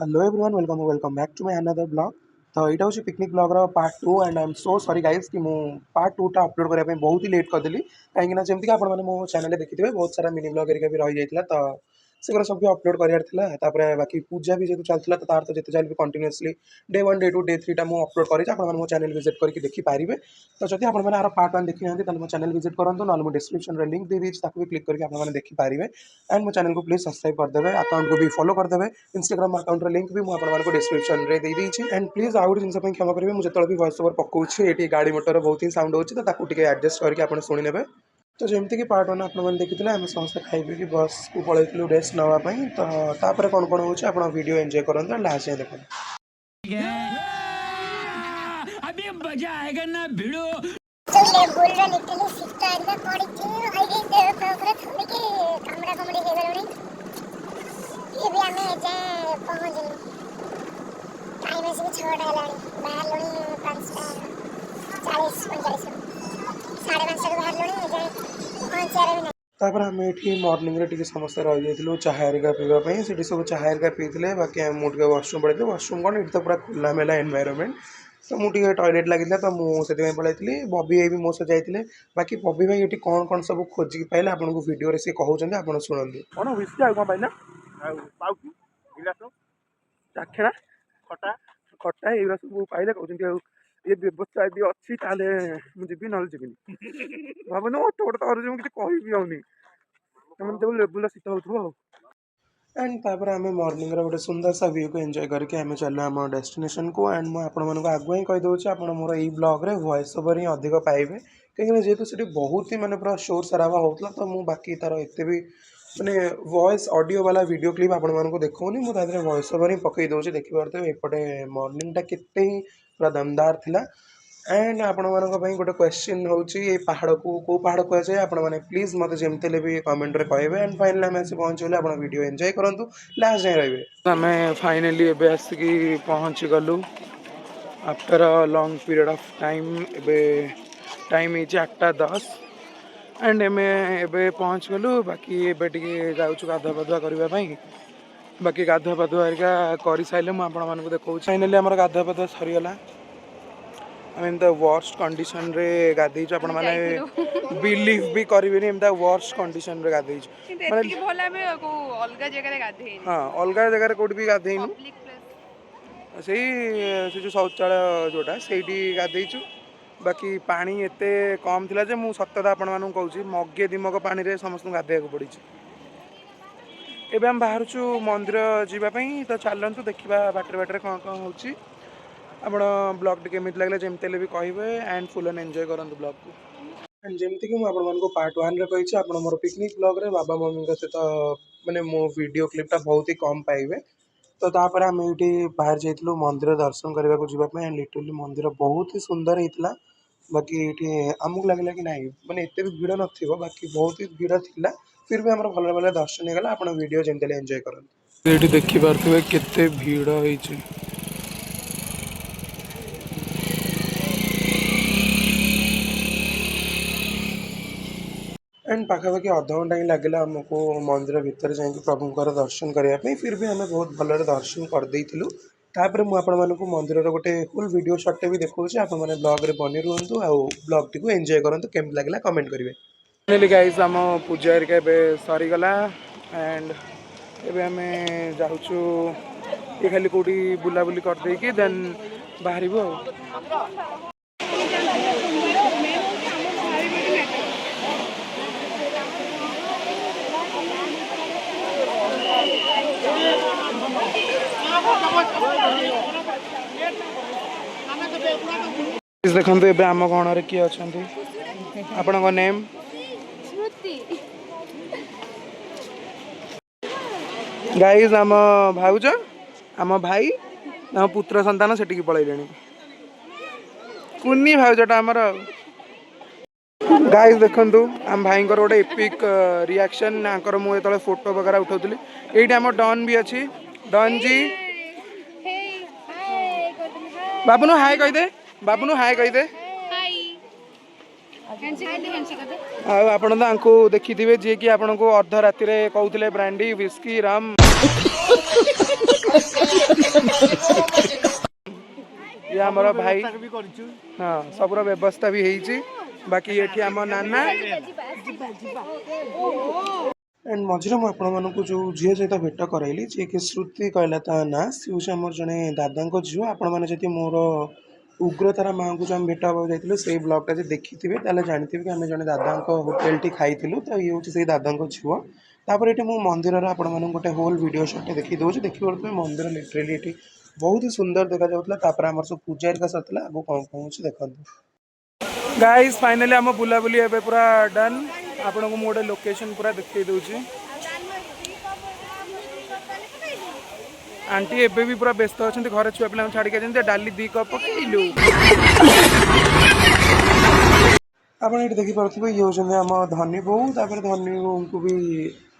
Hello everyone welcome back to my another blog. तो यहाँ हूँ picnic blog part 2 and I am so sorry guys कि मु part 2 टा अपलोड करने बहुत ही लेट करदेली कहीं जमीक आपने मो चैनल देखिए बहुत सारा मिनी ब्लॉग भी रही जाता तो सेगुरा सब अपलोड करार बाकी पूजा भी जो चलता तो तार तो जिते चाहिए कंटिन्यूअसली डे 1 डे 2 डे 3 टा मुझे अपलोड कर मो चैनल विजिट करके देखिपारे। तो जब आपने आर पार्ट 1 देखी ना मो चैनल विजिट करूँ ना डिस्क्रिप्शन में लिंक दे दीजिए भी क्लिक करके आपने देखिपारे एंड मो चैनल को प्लीज सब्सक्राइब करदे अकाउंट को भी फॉलो करदे इंस्टाग्राम अकाउंट लिंक भी मुझे डिस्क्रिप्शन में दे दीजिए एंड प्लीज आउ जिन क्षमा करेंगे मुझे जो भी वॉइस ओवर पकाऊँ ये गाड़ी मोटर बहुत ही साउंड होती तो एडजस्ट करके आप शुणिने। तो जमती कि पार्ट 1 आपने देखी आम समस्त खाई पी बस को पलू रेस्ट नापी तो कौन कौन हो वीडियो एंजॉय करते लास्ट जाए देखो। अभी मजा आएगा ना भिड़ो आम ये मर्निंग रे समस्त रही जाइए चाहा हरिका पीवाई से सब चाहा हरिका पीते बाकी मुझे वाशरूम पड़े वाशरूम कौन ये तो पूरा खोला मेला एनवायरनमेंट तो मुझे टॉयलेट लगी तो मुझे पलैली बबी भाई भी मो सह जाते बाकी बबी भाई ये कौन कौन सब खोजिक पाइले आपको वीडियो सी कहते आप शुणु कौन हुई कौन पाइला चाखेड़ा खटा खटा ये सब पाइले कहते ये व्यवस्था यदि अच्छी जी ना जी भावना अटो गोटे तो मुझे कह भी आनी तुम लेवुला शीत हो एंड तापर आम मर्निंग गोटे सुंदर सा व्यू को एंजॉय करके आम चलो आम डेस्टिनेशन को एंड मुझे आगुआ ही कहीदे आप मोर यही ब्लॉग रे वॉइस ओवर ही अधिक पाइबे कहीं जेहतु से बहुत ही मैंने पूरा शोर सराबा होता तो मुझे बाकी तार एत भी मैंने वॉइस ऑडियो वाला वीडियो क्लिप आपको देखनी मुझे वॉइस ओवर ही पकई दूसरी देखिपे एपटे मर्निंग टा केते ही पूरा दमदार थिला एंड आपण गोटे क्वेश्चन होची पहाड़ को पहाड़ कहुए आपण मैंने प्लीज मत जमती भी कमेंट रे कहे एंड फाइनली आम आसी पहुँचले आप वीडियो एंजॉय करूँ लास्ट जाए रही आम फाइनली एवं आसिक पहुँची गलु after a long period of time एबे टाइम है 8:10 एंड एम ए पहुँच गलु बाकी एबे जाऊँ गाधुआ पाधुआ करने बाकी गाधुआ पाधुआ हरिका कर सारे मुझे देखा फाइनली आम गाधुआ पाधुआ सरीगला I mean the worst condition रे गाधेइछु आपण माने बिलीव भी करिवेनी एमता वर्स्ट कंडीशन रे गाधेइछु माने भला में को अलगा जगह रे गाधेइनी हां अलगा जगह रे कोड भी गाधेइनु पब्लिक प्लेस से जो शौचालय जोटा सेठी गाधेइछु बाकी पानी एते कम थिला जे मु सत्यता आपण मानु कहूची मगे दिमग पानी रे समस्त गाधेया को पड़ी एबे हम बाहरछु मंदिर जीवा पई तो चलंतु देखिबा बाटर बाटर कोन कोन होची आप ब्लॉग टी लगे जमी भी कहे एंड फुल एंड एंजॉय करूँ ब्लॉग को एंड जमती कि मुझे पार्ट 1 रे कही आप मोर पिकनिक ब्लॉग रे बाबा मम्मी सहित मैंने मो वीडियो क्लिपटा बहुत ही कम पाइबे तो तापर आम ये बाहर जाइलु मंदिर दर्शन करने को जीवाई एंड लिटरली मंदिर बहुत ही सुंदर होता बाकी ये आमको लगे कि नहीं मैंने एत भी भिड़ न बाकी बहुत ही भिड़ था फिर भी आम भल भल दर्शन होगा आप वीडियो जमी एंजॉय करें ये देखिपे केते भिड़ होती एंड पाखापाखि अधघंटा ही लगे आमको मंदिर भितर जाकि प्रभुंर दर्शन करने फिर भी आम बहुत भल दर्शन करदेलु तापर मुझे मंदिर गोटे फुल वीडियो शॉट भी देखा आप ब्लॉग रे बनी रुहतु आ ब्लॉग टी एंजॉय करूँ केमती लगे कमेंट करेंगे फाइनली गाइस आम पूजा हरिका सरीगला एंड एबे आम जाऊँ ये खाली कौटी बुलाबुली करदेकी देन बाहर देखो ये आम गण किए अच्छा आपण नेम गाइज आम भाउज आम भाई आम पुत्र संतान से पलैले कुनी भाउजटा आमर गाइज देखु आम भाई गोटे एपिक रिएक्शन आंकर मुझे फोटो वगैरह उठाऊली ये आम डन भी अच्छी डन जी बाबुनु हाय कहीदे बाबुनु हाय कहीदे आपण तो देखिथे जी कि आपन को अर्ध राति रे कहउथिले ब्रांडी विस्की राम ये आमर भाई हाँ सबुर व्यवस्था भी होती बाकी ये आम नाना एंड मझे मुझे जो झील सहित भेट कराइली जी कि श्रुति कहला ता ना सी हूँ आम जड़े दादा झील आपण मैंने मोर उग्रतारा माँ को जो आम भेट हाँ जाइए से ब्लगटा जो देखी थे जानते कि आम जड़े दादा होटेल टी खाई तो ये हूँ से दादा झील तापर ये मंदिर आपण मैंने गोटे होल वीडियो शॉटे देखी दूसरी देखिए मंदिर लिटरेली ये बहुत ही सुंदर देखा जाता आम सब पूजा हरिका सरता आगे कौन कौन देखते गाइस फाइनली आम बुलाबुली ए पूरा डन आपन को मोटे लोकेशन पूरा देखते दूसरी आंटी एबे भी पूरा व्यस्त अच्छा घर छुआ पिला छाड़ी डाली 2 कप पकईलु आप ये देखिपे ये हूँ आम धनी बो धनी बो को भी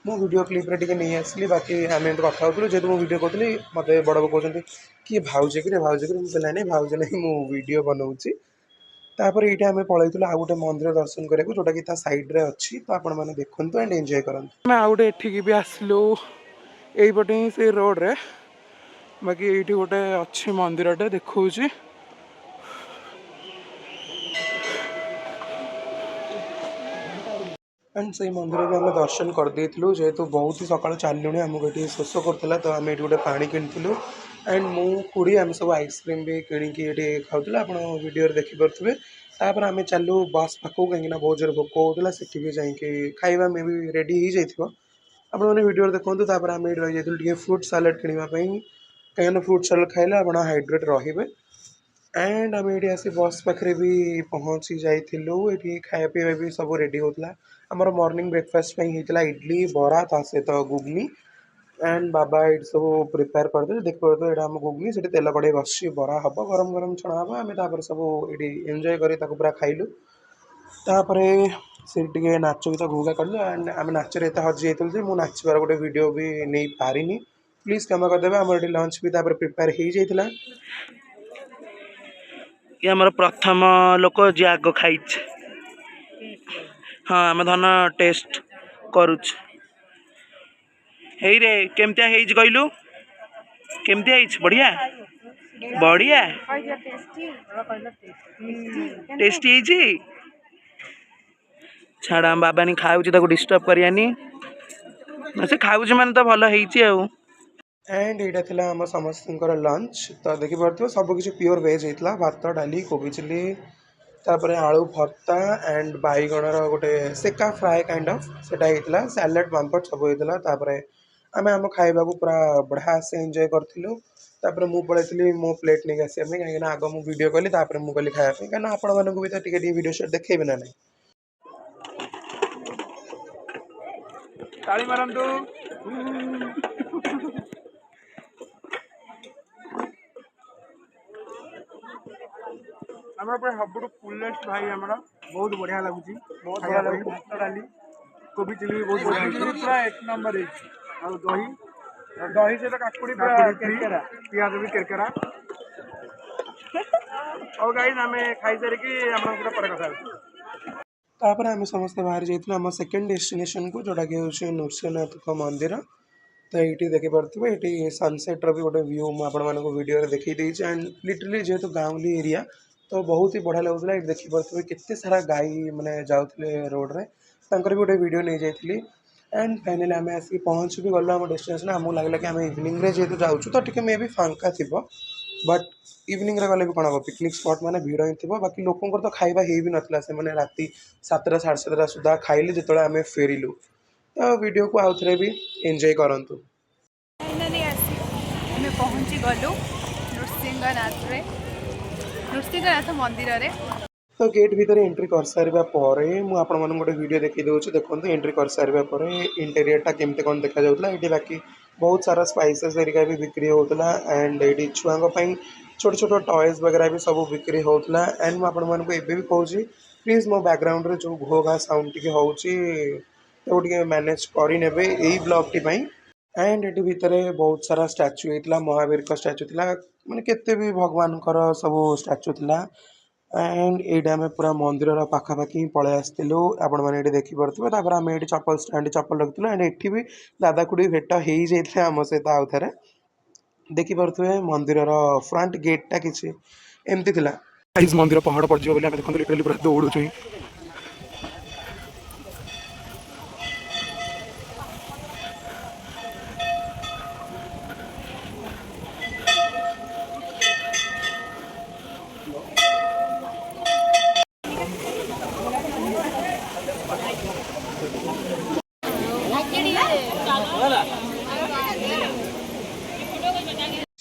मो वीडियो क्लिप रे टिके नहीं आसली बाकी आम एम कथा हो जेहतु मो वीडियो कहती मत बड़ बो कहते किए भाउजे कि मुझे नहीं भाउजे नहीं मु वीडियो बनाऊँगी तापर ये आम पलैलु आउ गोटे मंदिर दर्शन करने जोटा कि सैड्रे अच्छी तो आपण मैंने देखु एंड एंजॉय करूँ आउ गोटे एठिकी भी आसलु यहीपटे ही से रोड रे बाकी ये गोटे अच्छी मंदिरटे देखा एंड से मंदिर भी आम दर्शन कर देलु जेहेतु बहुत ही सका चलु आमको ये शोष करता तो आम ये गोटे पा किणुलु एंड मु खुड़ी आम सब आइसक्रीम भी किणिकी खाऊला आप वीडियो देखिपे तापर आम चलू बस पाक कहीं बहुत जोर भोक होता से भी जाकि खाଇବା मे भी रेडी हो जाइए आपने वीडियो देखो तापर आम ये रही जाइए फ्रुट सालाड किनापी कहीं फ्रुट सालाड खाइले आप हाइड्रेट रे एंड आम ये आसी बस पाखे भी पहुँची जाइलु ये खाया पीवा भी सब रेडी होता आमर मॉर्निंग ब्रेकफास्ट होता इडली बरा ता सहित गुगनी एंड बाबा ये सब प्रिपेयर करदे देखो ये आम गुगनी से तेल कड़े बस बरा हम गरम गरम छणा हम आम सब ये एंजॉय कर पूरा खाइलु तापर से नाच गीत घुगा कलु एंड आम नाच हजि जाइलु मुझे नाचबार गोटे वीडियो भी नहीं पारिनी प्लीज क्षमा करदे आम ये लंच भी प्रिपेयर हो जाता ये आमर प्रथम लोक जी आग खाई हाँ आम धन टेस्ट करुच हे रे केमतिया कहलु केमतिया बढ़िया बढ़िया टेस्टी छाड़ आम बाबा नहीं खाऊँ डिस्टर्ब करानी से खाऊँ मैंने तो भल हो एंड यहाँ थी आम समस्त लंच तो देखिपे सबकि प्योर वेज होता भात डाली कोबी चिली तापर आलू भर्ता एंड बैगणर गोटे सेका फ्राए काइंड ऑफ सेटा होता सैलेड पांपड़ सब होता आम आम खाइबा पूरा बढ़िया से एंजॉय करूँ तापर मु पलैली मो प्लेट नहीं आसा कहीं आग मुझे वीडियो कली मुझे कहली खायापी कहीं आपण मानक भी तो वीडियो शॉट देखेबे ना नहीं ताली मारंतु हमारा पूरा सबुठ फुलेस्ट भाई हमारा बहुत बढ़िया लगुच बहुत बढ़िया लगे भात डाली कोबी चिली भी बहुत बढ़िया पूरा एक नंबर है दही दही सहित काकुड़ी पियाज भी केरकेरा और गाइस आम खाई सारिकी तापर आम समस्त बाहर जाइए आम सेकेंड डेस्टिनेशन को जोटा कि हूँ नृसिंहनाथ मंदिर तो ये देखिपे ये सनसेट भी गोटे व्यू मुझे वीडियो देखी देती एंड लिटरली जेहेतु गाँवली एरिया तो बहुत ही बढ़िया लगुला ये देखिपे केते सारा गाई मैंने जाऊे रोड रे भी गोटे वीडियो नहीं जाइए एंड फाइनली आम आसिक पहुँच भी गलु आम डेस्टिनेशन आमको लगला कि आम इवनिंग जेहतु जाऊँ तो टी मे भी फांका थी बट इवनिंग गले भी कौन हम पिकनिक स्पॉट मैंने भीड़ ही थी बाकी लोकंर तो खाଇବା हो भी नाला से मैंने राति 7टा 7:30 सुधा खाइले जो आम फेरिलु तो वीडियो को आउ थे भी एंजॉय करूँ फाइनाली आसी आम पहुँची गलु नृसिंहनाथ मंदिर रे तो गेट भीतर एंट्री कर सारा मुझे गोटे वीडियो देखी दूसरी देखो एंट्री कर सारा इंटेरियरटा केमती कौन देखा जाऊला ये बाकी बहुत सारा स्पाइसेस एरिका भी बिक्री होता एंड ये छुआ छोट छोट टॉयज वगैरह भी सब बिक्री होता एंड मुझे भी कहूँ प्लीज मो बैकग्राउंड रे जो घो घा साउंड टी हो मैनेज करने यही ब्लॉग टी एंड ये भितर बहुत सारा स्टाच्यू होता महावीर का स्टाच्यू था मैंने केते भी भगवान सब स्टाच्यू था एंड ये आम पूरा मंदिर पाखापाखि पलि आसलु आपण मैंने देखिपे आम ये चप्पल स्टैंड चप्पल रखिलु एंड ये भी दादा खुड़ी भेट हो जाते आम सहित आउ थे देखिपे मंदिर फ्रंट गेटा किसी एमती थिला गाइस मंदिर पहाड़ पड़ जियो बोले हम देखन लिटरली पूरा दौड़ुछु।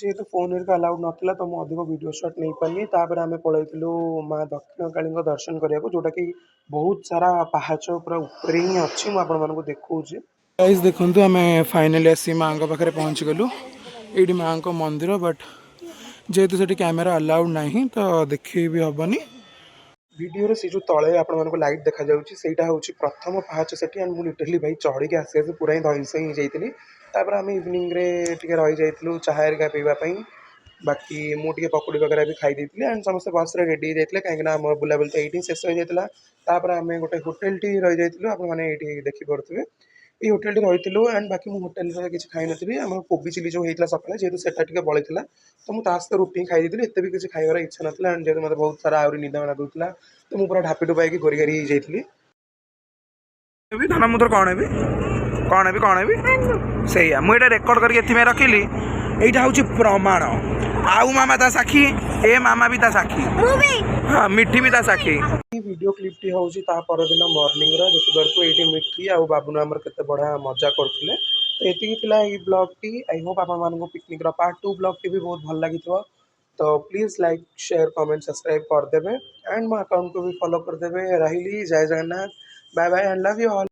जेहेतु फोन अलाउड नाला तो मुझे अधिक वीडियो शॉट नहीं पानी तापर आम पलू माँ दक्षिण काली दर्शन करने को जोटा कि बहुत सारा पहाच पूरा ऊपर ही अच्छी मुझे देखा गाइस देखु आम फाइनाली आसी माँ पाखे पहुँची गलु ये माँ को मंदिर बट जेहेतु से कैमेरा अलाउड नहीं तो देखी भी हेनी वीडियो से जो तले आपको लाइट देखा जाटा हूँ प्रथम पाहाच से मुझे लिटरली भाई चढ़ी आसी पूरा ही धईस ही जाती तापर आम इवनिंग रही जाइलु चाहा एरिका पीवाई बाकी मुझे पकुड़ी वगैरह भी खाई एंड समस्त बस रेडी जाते कहीं बुलाबुली तो ये शेष हो जाता आम गोटे होटेल टी रही जाइलु आपने देखिपे ये होटेल रही एंड बाकी मुझे होटेल किसी खाई नी आम कोबी चिली जो होता सका जेहतु से बड़ी तो मुझे सहित रुटी खाई एत भी किसी खाइबार इच्छा नाला एंड जेहतु मतलब बहुत सारा आहरी निदा लगुला तो मुझे पूरा ढापी डुबाई घोरी घारी जाइली धनमुद्र कौन भी से मुझे रेकर्ड करके रखिली यहाँ हूँ प्रमाण आउ मामा ता साक्षी ए मामा भी ता साक्षी हाँ मिठी भी ता साक्षी वीडियो क्लिप टी हूँ दिन मॉर्निंग देखिपे ये मिठी आउ बाबुना आमर केते बढ़िया मजा करते तो ये ब्लॉग टी आई होप आप पिकनिक पार्ट 2 ब्लॉग टी भी बहुत भल लगी तो please like share comment subscribe करदे एंड मो अकाउंट को भी फॉलो करदे रही जय Jagannath bye bye and love you all.